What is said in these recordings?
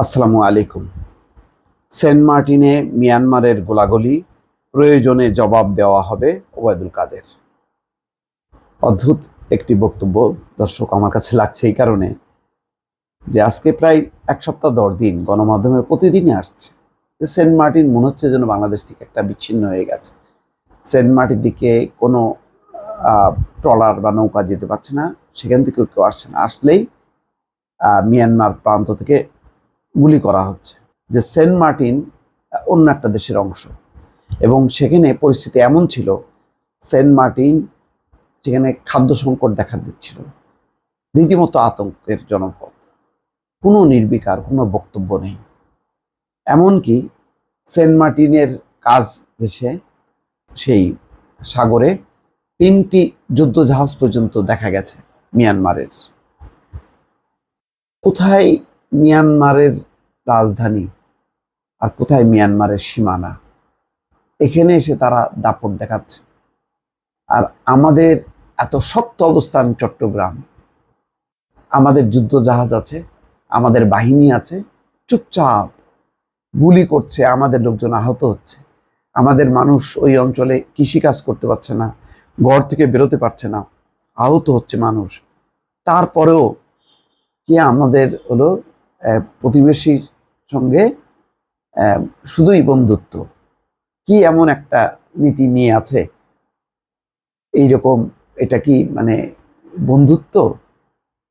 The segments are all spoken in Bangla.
আসসালামু আলাইকুম। সেন্ট মার্টিনে মিয়ানমারের গোলাগুলি, প্রয়োজনে জবাব দেওয়া হবে ওবায়দুল কাদের। অদ্ভুত একটি বক্তব্য দর্শক আমার কাছে লাগছে এই কারণে যে আজকে প্রায় 1 সপ্তাহ 10 দিন গণমাধ্যমে প্রতিদিনই আসছে যে সেন্ট মার্টিন মনে হচ্ছে যেন বাংলাদেশ থেকে একটা বিচ্ছিন্ন হয়ে গেছে। সেন্ট মার্টিন দিকে কোনো ট্রলার বা নৌকা যেতে পারছে না, সেখান থেকে কেউ আসছে না, আসলেই মিয়ানমার প্রান্ত থেকে গুলি করা হচ্ছে। যে সেন্ট মার্টিন অন্য একটা দেশের অংশ এবং সেখানে পরিস্থিতি এমন ছিল, সেন্ট মার্টিন সেখানে খাদ্য সংকট দেখা দিচ্ছিল, রীতিমতো আতঙ্কের জনপদ, কোনো নির্বিকার কোনো বক্তব্য নেই। এমনকি সেন্ট মার্টিনের কাজ ভেসে সেই সাগরে 3টি যুদ্ধজাহাজ পর্যন্ত দেখা গেছে মিয়ানমারের। কোথায় মিয়ানমারের রাজধানী আর কোথায় মিয়ানমারের সীমানা, এখানে এসে তারা দাপট দেখাচ্ছে। আর আমাদের এত শক্ত অবস্থান চট্টগ্রাম, আমাদের যুদ্ধ জাহাজ আছে, আমাদের বাহিনী আছে, চুপচাপ গুলি করছে, আমাদের লোকজন আহত হচ্ছে, আমাদের মানুষ ওই অঞ্চলে কৃষিকাজ করতে পারছে না, ঘর থেকে বেরোতে পারছে না, আহত হচ্ছে মানুষ। তারপরেও কি আমাদের হলো প্রতিবেশীর সঙ্গে শুধুই বন্ধুত্ব, কি এমন একটা নীতি নিয়ে আছে এইরকম? এটা কি মানে বন্ধুত্ব?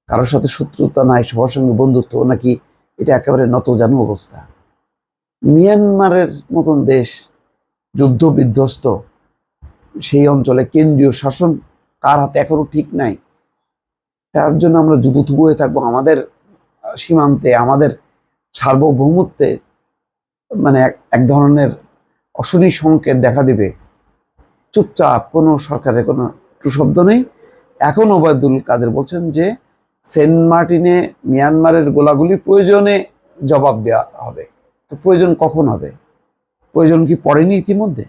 কারোর সাথে শত্রুতা নাই, সবার সঙ্গে বন্ধুত্ব, নাকি এটা একেবারে নতজানু অবস্থা? মিয়ানমারের মতন দেশ যুদ্ধ বিধ্বস্ত, সেই অঞ্চলে কেন্দ্রীয় শাসন কার হাতে এখনো ঠিক নাই। তার জন্য আমরা যুবথুবু হয়ে থাকবো? আমাদের সীমান্তে, আমাদের সার্বভৌমত্বে মানে এক ধরনের অশনি সংকেত দেখা দিবে, চুপচাপ, কোনো সরকারের কোনো শব্দ নেই। এখন ওবায়দুল কাদের বলছেন যে সেন্ট মার্টিনে মিয়ানমারের গোলাগুলি প্রয়োজনে জবাব দেওয়া হবে। তো প্রয়োজন কখন হবে? প্রয়োজন কি পড়েনি ইতিমধ্যে?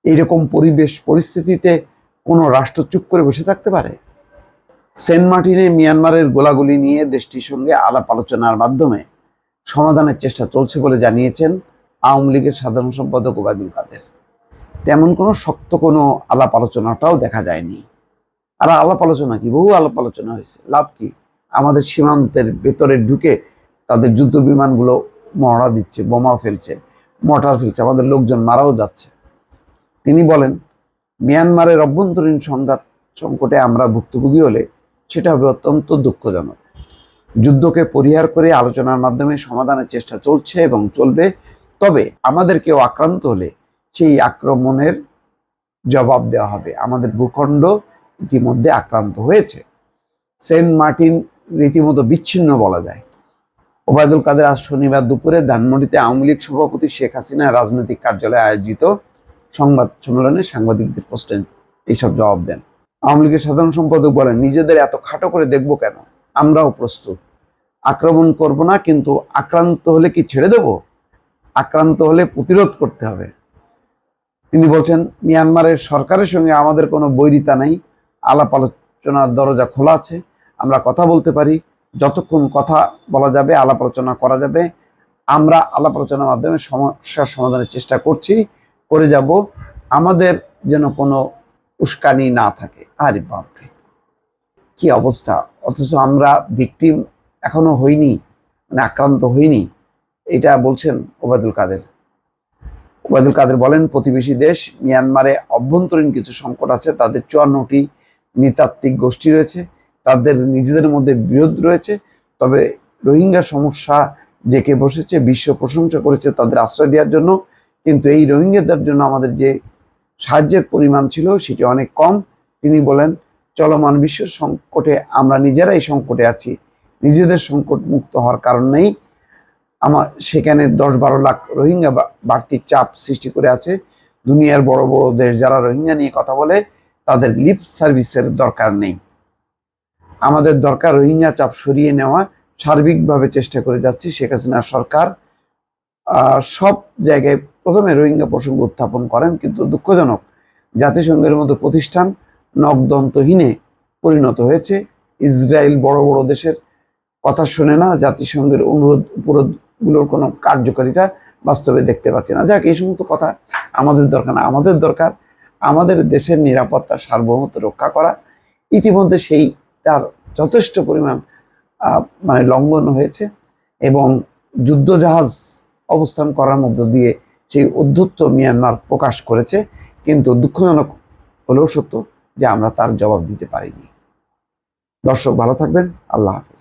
এইরকম পরিবেশ পরিস্থিতিতে কোনো রাষ্ট্র চুপ করে বসে থাকতে পারে? সেন্ট মার্টিনে মিয়ানমারের গোলাগুলি নিয়ে দেশটির সঙ্গে আলাপ আলোচনার মাধ্যমে সমাধানের চেষ্টা চলছে বলে জানিয়েছেন আওয়ামী লীগের সাধারণ সম্পাদক ওবায়দুল কাদের। তেমন কোনো শক্ত কোনো আলাপ আলোচনাটাও দেখা যায়নি। আর আলাপ আলোচনা কি, বহু আলাপ আলোচনা হয়েছে, লাভ কি? আমাদের সীমান্তের ভেতরে ঢুকে তাদের যুদ্ধ বিমানগুলো মহড়া দিচ্ছে, বোমা ফেলছে, মর্টার ফেলছে, আমাদের লোকজন মারাও যাচ্ছে। তিনি বলেন, মিয়ানমারের অভ্যন্তরীণ সংকটে আমরা ভুক্তভোগী হলে সেটা হবে অত্যন্ত দুঃখজনক। যুদ্ধকে পরিহার করে আলোচনার মাধ্যমে সমাধানের চেষ্টা চলছে এবং চলবে। তবে আমাদের কেউ আক্রান্ত হলে সেই আক্রমণের জবাব দেওয়া হবে। আমাদের ভূখণ্ড ইতিমধ্যে আক্রান্ত হয়েছে। সেন্ট মার্টিন রীতিমতো বিচ্ছিন্ন বলা যায়। ওবায়দুল কাদের আজ শনিবার দুপুরে ধানমন্ডিতে আওয়ামী লীগ সভাপতি শেখ হাসিনার রাজনৈতিক কার্যালয়ে আয়োজিত সংবাদ সম্মেলনে সাংবাদিকদের প্রশ্নে এইসব জবাব দেন। আওয়ামী লীগের সাধারণ সম্পাদক বলেন, নিজেদের এত খাটো করে দেখবো কেন? আমরাও প্রস্তুত, আক্রমণ করব না, কিন্তু আক্রান্ত হলে কি ছেড়ে দেব? আক্রান্ত হলে প্রতিরোধ করতে হবে। তিনি বলছেন, মিয়ানমারের সরকারের সঙ্গে আমাদের কোনো বৈরিতা নেই, আলাপ আলোচনার দরজা খোলা আছে, আমরা কথা বলতে পারি, যতক্ষণ কথা বলা যাবে, আলাপ আলোচনা করা যাবে। আমরা আলাপ আলোচনার মাধ্যমে সমস্যার সমাধানের চেষ্টা করছি, করে যাব। আমাদের যেন কোনো উস্কানি না থাকে। আরে বাপরে, কি অবস্থা! অথচ আমরা ভিকটিম এখনো হইনি, মানে আক্রান্ত হইনি, এটা বলছেন ওবায়দুল কাদের। ওবায়দুল কাদের বলেন, প্রতিবেশী দেশ মিয়ানমারে অভ্যন্তরীণ কিছু সংকট আছে, তাদের 54টি নৃতাত্ত্বিক গোষ্ঠী রয়েছে, তাদের নিজেদের মধ্যে বিরোধ রয়েছে। তবে রোহিঙ্গা সমস্যা জেঁকে বসেছে, বিশ্ব প্রশংসা করেছে তাদের আশ্রয় দেওয়ার জন্য, কিন্তু এই রোহিঙ্গাদের জন্য আমাদের যে সাহায্যের পরিমাণ ছিল সেটি অনেক কম। তিনি বলেন, চলমান বিশ্ব সংকটে আমরা নিজেরাই সংকটে আছি, নিজেদের সংকট মুক্ত হওয়ার কারণ নেই। সেখানে 10-12 লাখ রোহিঙ্গা বাড়তি চাপ সৃষ্টি করে আছে। দুনিয়ার বড় বড় দেশ যারা রোহিঙ্গা নিয়ে কথা বলে, তাদের লিপ সার্ভিসের দরকার নেই। আমাদের দরকার রোহিঙ্গা চাপ সরিয়ে নেওয়া। সার্বিকভাবে চেষ্টা করে যাচ্ছি। শেখ হাসিনা সরকার সব জায়গায় প্রথমে রোহিঙ্গা প্রসঙ্গ উত্থাপন করেন, কিন্তু দুঃখজনক জাতিসংঘের মতো প্রতিষ্ঠান নখদন্তহীনে পরিণত হয়েছে। ইসরায়েল বড় বড় দেশের কথা শোনে না, জাতিসংঘের অনুরোধ উপরোধ গুলোর কোনো কার্যকারিতা বাস্তবে দেখতে পাচ্ছি না। যাক, এই সমস্ত কথা আমাদের দরকার না। আমাদের দরকার আমাদের দেশের নিরাপত্তা সার্বভৌমত্ব রক্ষা করা। ইতিমধ্যে তার যথেষ্ট পরিমাণ মানে লঙ্ঘন হয়েছে এবং যুদ্ধজাহাজ অবস্থান করার মধ্য দিয়ে সেই উদ্ধত্ত মিয়ানমার প্রকাশ করেছে, কিন্তু দুঃখজনক হলেও সত্য যে আমরা তার জবাব দিতে পারিনি। দর্শক ভালো থাকবেন। আল্লাহ হাফেজ।